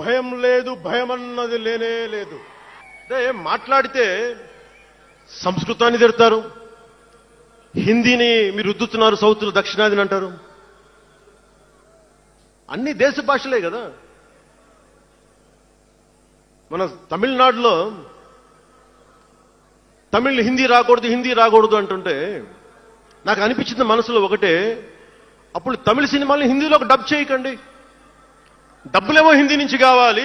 భయం లేదు, భయం అన్నది లేనే లేదు. అంటే మాట్లాడితే సంస్కృతాన్ని తిడతారు, హిందీని మీరు రుద్దుతున్నారు, సౌత్లో దక్షిణాదిని అంటారు. అన్ని దేశ భాషలే కదా. మన తమిళనాడులో తమిళ్ హిందీ రాకూడదు, హిందీ రాకూడదు అంటుంటే నాకు అనిపించింది మనసులో ఒకటే, అప్పుడు తమిళ సినిమాల్ని హిందీలోకి డబ్ చేయకండి. డబ్బులేమో హిందీ నుంచి కావాలి,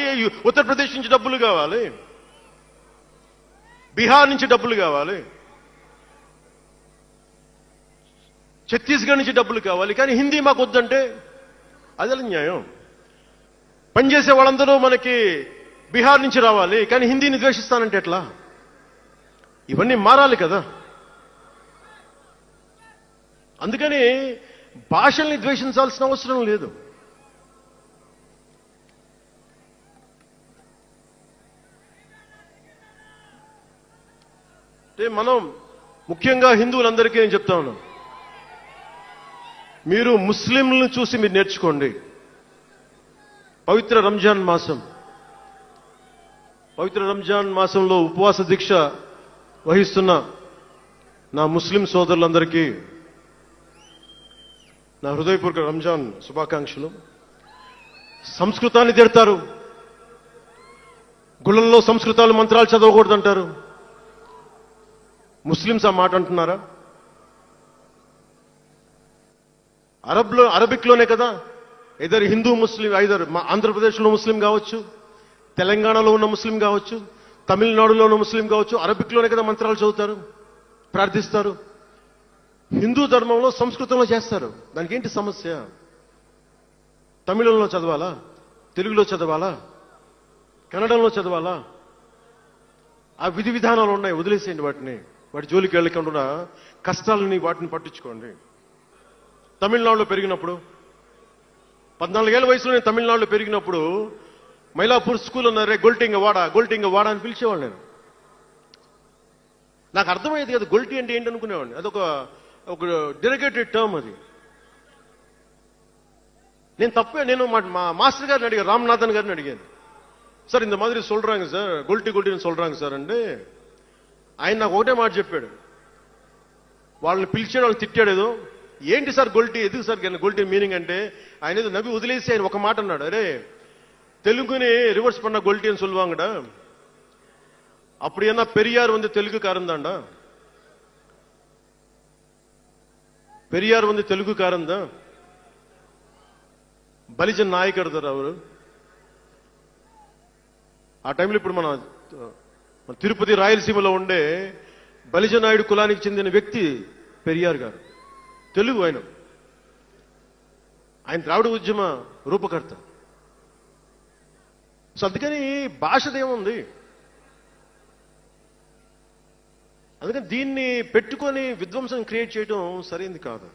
ఉత్తరప్రదేశ్ నుంచి డబ్బులు కావాలి, బీహార్ నుంచి డబ్బులు కావాలి, ఛత్తీస్గఢ్ నుంచి డబ్బులు కావాలి, కానీ హిందీ మాకు వద్దంటే అదే న్యాయం. పనిచేసే వాళ్ళందరూ మనకి బీహార్ నుంచి రావాలి, కానీ హిందీని ద్వేషిస్తానంటే ఎట్లా? ఇవన్నీ మారాలి కదా. అందుకని భాషల్ని ద్వేషించాల్సిన అవసరం లేదు. అంటే మనం ముఖ్యంగా హిందువులందరికీ నేను చెప్తా ఉన్నాను, మీరు ముస్లింలను చూసి మీరు నేర్చుకోండి. పవిత్ర రంజాన్ మాసంలో ఉపవాస దీక్ష వహిస్తున్న నా ముస్లిం సోదరులందరికీ నా హృదయపూర్వక రంజాన్ శుభాకాంక్షలు. సంస్కృతాన్ని తిడతారు, గుళ్ళల్లో సంస్కృతాలు మంత్రాలు చదవకూడదంటారు. ముస్లిమ్స్ ఆ మాట అంటున్నారా? అరబిక్లోనే కదా, ఐదర్ హిందూ ముస్లిం, ఐదర్ ఆంధ్రప్రదేశ్లో ముస్లిం కావచ్చు, తెలంగాణలో ఉన్న ముస్లిం కావచ్చు, తమిళనాడులో ఉన్న ముస్లిం కావచ్చు, అరబిక్లోనే కదా మంత్రాలు చదువుతారు, ప్రార్థిస్తారు. హిందూ ధర్మంలో సంస్కృతంలో చేస్తారు. దానికి ఏంటి సమస్య? తమిళంలో చదవాలా, తెలుగులో చదవాలా, కన్నడంలో చదవాలా? ఆ విధి విధానాలు ఉన్నాయి, వదిలేసేయండి వాటిని. వాటి జోలికి వెళ్ళకుండా కష్టాలని వాటిని పట్టించుకోండి. తమిళనాడులో పెరిగినప్పుడు 14 ఏళ్ల వయసులో నేను తమిళనాడులో పెరిగినప్పుడు మైలాపూర్ స్కూల్ ఉన్నారే, గొల్టింగ వాడ అని పిలిచేవాళ్ళు. నేను నాకు అర్థమయ్యేది కదా గొల్టి అంటే ఏంటి అనుకునేవాడిని. అదొక డెరిగేటెడ్ టర్మ్ అది. నేను మా మాస్టర్ గారిని అడిగాను, రామ్నాథన్ గారిని అడిగాను, సార్ ఇంత మాదిరి சொல்றாங்க సార్, గొల్టిని சொல்றாங்க సార్ అంటే ఆయన నాకు ఒకటే మాట చెప్పాడు. వాళ్ళని పిలిచాడు, వాళ్ళని తిట్టాడు. ఏదో ఏంటి సార్ గొల్టి, ఎందుకు సార్ గొల్టి మీనింగ్ అంటే ఆయన ఏదో నవ్వి వదిలేసి ఆయన ఒక మాట అన్నాడు, అరే தெலுங்குని ரிவர்ஸ் பண்ண கொல்ட்டின்னு சொல்லுவாங்கடா, அப்படி என்ன பெரியார் வந்து தெலுங்குக்காரன் தான்டா, பெரியார் வந்து தெலுங்குக்காரன் தான், బలిజన్ నాయకుడు సార్ అవరు. ఆ టైంలో ఇప్పుడు మన తిరుపతి రాయలసీమలో ఉండే బలిజ నాయుడు కులానికి చెందిన వ్యక్తి పెరియార్ గారు, తెలుగు. ఆయన ద్రావిడ ఉద్యమ రూపకర్త. సో అందుకని భాషదేముంది, అందుకని దీన్ని పెట్టుకొని విధ్వంసం క్రియేట్ చేయడం సరైంది కాదు.